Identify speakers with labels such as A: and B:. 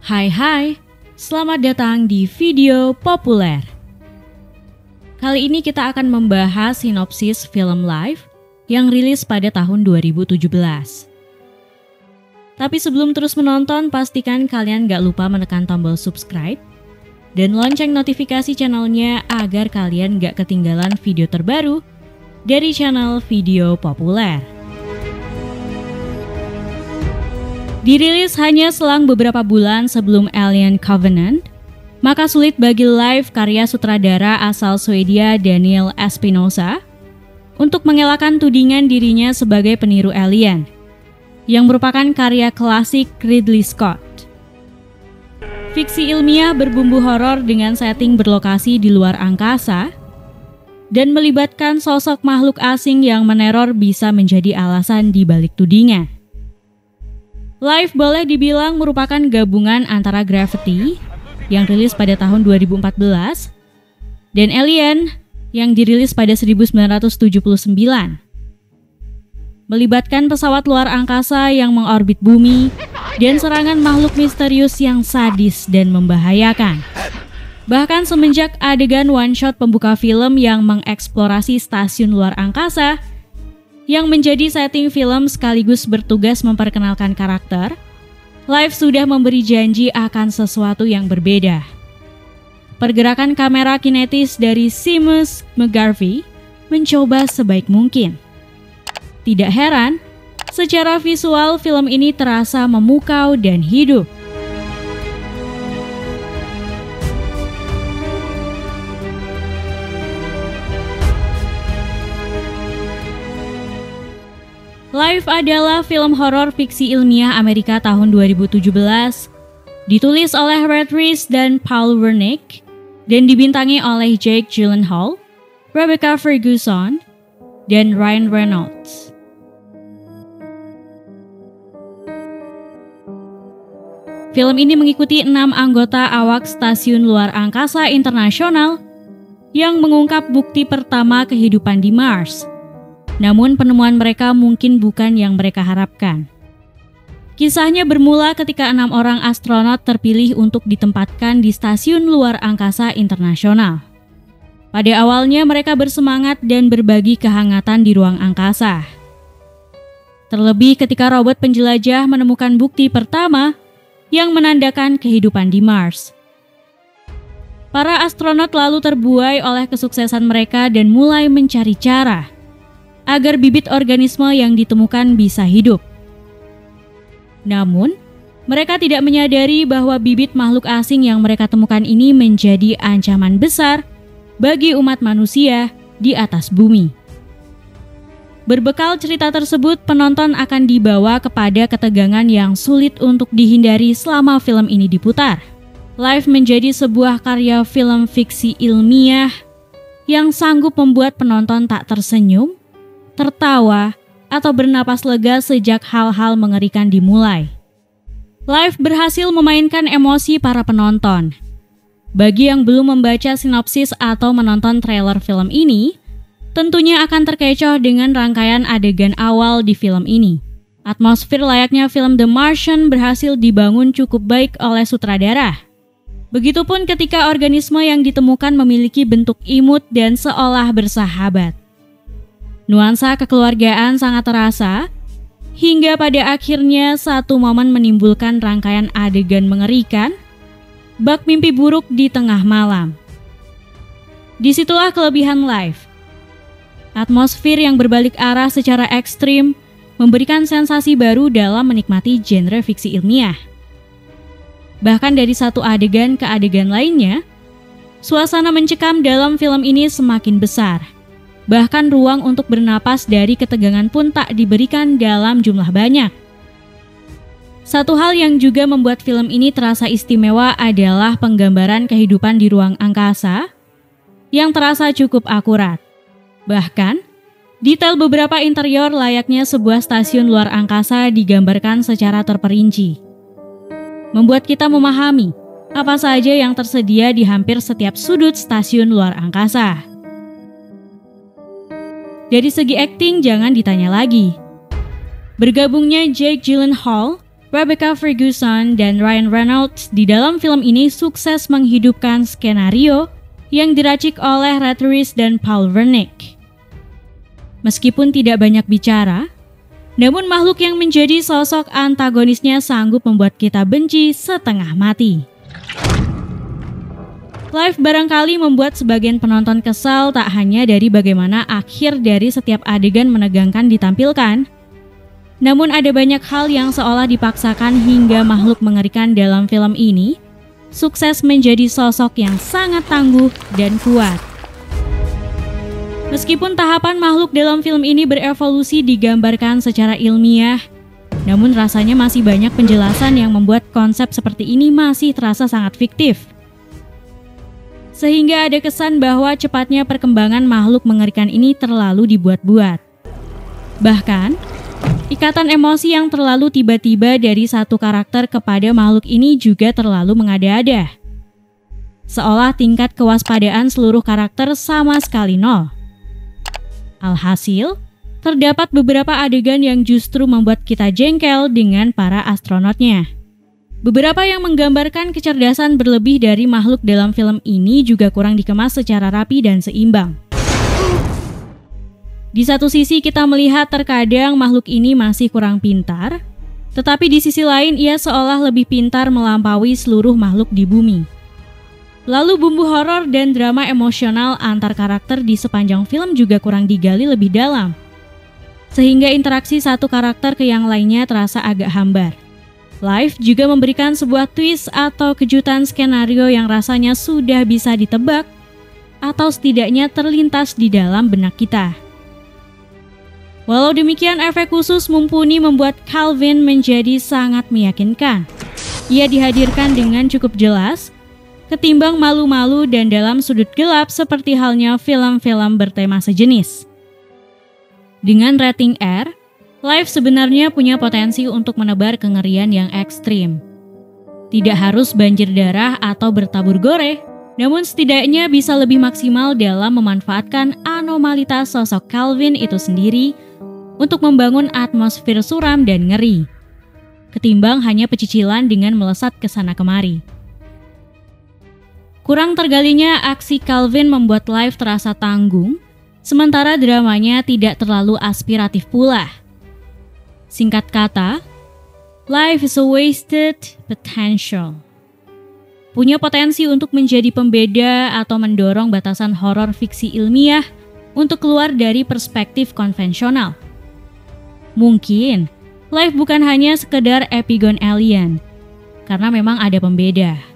A: Hai, selamat datang di video populer. Kali ini kita akan membahas sinopsis film Life yang rilis pada tahun 2017. Tapi sebelum terus menonton, pastikan kalian gak lupa menekan tombol subscribe dan lonceng notifikasi channelnya agar kalian gak ketinggalan video terbaru dari channel video populer. Dirilis hanya selang beberapa bulan sebelum Alien Covenant, maka sulit bagi Life karya sutradara asal Swedia Daniel Espinosa untuk mengelakkan tudingan dirinya sebagai peniru alien, yang merupakan karya klasik Ridley Scott. Fiksi ilmiah berbumbu horor dengan setting berlokasi di luar angkasa dan melibatkan sosok makhluk asing yang meneror bisa menjadi alasan di balik tudingan. Life boleh dibilang merupakan gabungan antara Gravity yang rilis pada tahun 2014 dan Alien yang dirilis pada 1979. Melibatkan pesawat luar angkasa yang mengorbit bumi dan serangan makhluk misterius yang sadis dan membahayakan. Bahkan semenjak adegan one shot pembuka film yang mengeksplorasi stasiun luar angkasa yang menjadi setting film sekaligus bertugas memperkenalkan karakter, Life sudah memberi janji akan sesuatu yang berbeda. Pergerakan kamera kinetis dari Seamus McGarvey mencoba sebaik mungkin. Tidak heran, secara visual film ini terasa memukau dan hidup. Life adalah film horor fiksi ilmiah Amerika tahun 2017, ditulis oleh Rhett Reese dan Paul Wernick, dan dibintangi oleh Jake Gyllenhaal, Rebecca Ferguson, dan Ryan Reynolds. Film ini mengikuti 6 anggota awak stasiun luar angkasa internasional yang mengungkap bukti pertama kehidupan di Mars. Namun penemuan mereka mungkin bukan yang mereka harapkan. Kisahnya bermula ketika 6 orang astronot terpilih untuk ditempatkan di stasiun luar angkasa internasional. Pada awalnya mereka bersemangat dan berbagi kehangatan di ruang angkasa. Terlebih ketika robot penjelajah menemukan bukti pertama yang menandakan kehidupan di Mars. Para astronot lalu terbuai oleh kesuksesan mereka dan mulai mencari cara agar bibit organisme yang ditemukan bisa hidup. Namun, mereka tidak menyadari bahwa bibit makhluk asing yang mereka temukan ini menjadi ancaman besar bagi umat manusia di atas bumi. Berbekal cerita tersebut, penonton akan dibawa kepada ketegangan yang sulit untuk dihindari selama film ini diputar. Life menjadi sebuah karya film fiksi ilmiah yang sanggup membuat penonton tak tersenyum, tertawa, atau bernapas lega sejak hal-hal mengerikan dimulai. Life berhasil memainkan emosi para penonton. Bagi yang belum membaca sinopsis atau menonton trailer film ini, tentunya akan terkecoh dengan rangkaian adegan awal di film ini. Atmosfer layaknya film The Martian berhasil dibangun cukup baik oleh sutradara. Begitupun ketika organisme yang ditemukan memiliki bentuk imut dan seolah bersahabat. Nuansa kekeluargaan sangat terasa, hingga pada akhirnya satu momen menimbulkan rangkaian adegan mengerikan, bak mimpi buruk di tengah malam. Disitulah kelebihan Life. Atmosfer yang berbalik arah secara ekstrim memberikan sensasi baru dalam menikmati genre fiksi ilmiah. Bahkan dari satu adegan ke adegan lainnya, suasana mencekam dalam film ini semakin besar. Bahkan ruang untuk bernapas dari ketegangan pun tak diberikan dalam jumlah banyak. Satu hal yang juga membuat film ini terasa istimewa adalah penggambaran kehidupan di ruang angkasa yang terasa cukup akurat. Bahkan, Detail beberapa interior layaknya sebuah stasiun luar angkasa digambarkan secara terperinci, membuat kita memahami apa saja yang tersedia di hampir setiap sudut stasiun luar angkasa. Dari segi akting jangan ditanya lagi. Bergabungnya Jake Gyllenhaal, Rebecca Ferguson, dan Ryan Reynolds di dalam film ini sukses menghidupkan skenario yang diracik oleh Rhett Reese dan Paul Wernick. Meskipun tidak banyak bicara, namun makhluk yang menjadi sosok antagonisnya sanggup membuat kita benci setengah mati. Clive barangkali membuat sebagian penonton kesal tak hanya dari bagaimana akhir dari setiap adegan menegangkan ditampilkan, namun ada banyak hal yang seolah dipaksakan hingga makhluk mengerikan dalam film ini sukses menjadi sosok yang sangat tangguh dan kuat. Meskipun tahapan makhluk dalam film ini berevolusi digambarkan secara ilmiah, namun rasanya masih banyak penjelasan yang membuat konsep seperti ini masih terasa sangat fiktif. Sehingga ada kesan bahwa cepatnya perkembangan makhluk mengerikan ini terlalu dibuat-buat. Bahkan, ikatan emosi yang terlalu tiba-tiba dari satu karakter kepada makhluk ini juga terlalu mengada-ada. Seolah tingkat kewaspadaan seluruh karakter sama sekali nol. Alhasil, terdapat beberapa adegan yang justru membuat kita jengkel dengan para astronotnya. Beberapa yang menggambarkan kecerdasan berlebih dari makhluk dalam film ini juga kurang dikemas secara rapi dan seimbang. Di satu sisi kita melihat terkadang makhluk ini masih kurang pintar, tetapi di sisi lain ia seolah lebih pintar melampaui seluruh makhluk di bumi. Lalu bumbu horor dan drama emosional antar karakter di sepanjang film juga kurang digali lebih dalam, sehingga interaksi satu karakter ke yang lainnya terasa agak hambar. Clive juga memberikan sebuah twist atau kejutan skenario yang rasanya sudah bisa ditebak atau setidaknya terlintas di dalam benak kita. Walau demikian, efek khusus mumpuni membuat Calvin menjadi sangat meyakinkan. Ia dihadirkan dengan cukup jelas, ketimbang malu-malu dan dalam sudut gelap seperti halnya film-film bertema sejenis. Dengan rating R, Clive sebenarnya punya potensi untuk menebar kengerian yang ekstrim. Tidak harus banjir darah atau bertabur gore, namun setidaknya bisa lebih maksimal dalam memanfaatkan anomalitas sosok Calvin itu sendiri untuk membangun atmosfer suram dan ngeri, ketimbang hanya pecicilan dengan melesat ke sana kemari. Kurang tergalinya aksi Calvin membuat Clive terasa tanggung, sementara dramanya tidak terlalu aspiratif pula. Singkat kata, Life is a wasted potential. Punya potensi untuk menjadi pembeda atau mendorong batasan horor fiksi ilmiah untuk keluar dari perspektif konvensional. Mungkin, Life bukan hanya sekedar epigon alien, karena memang ada pembeda.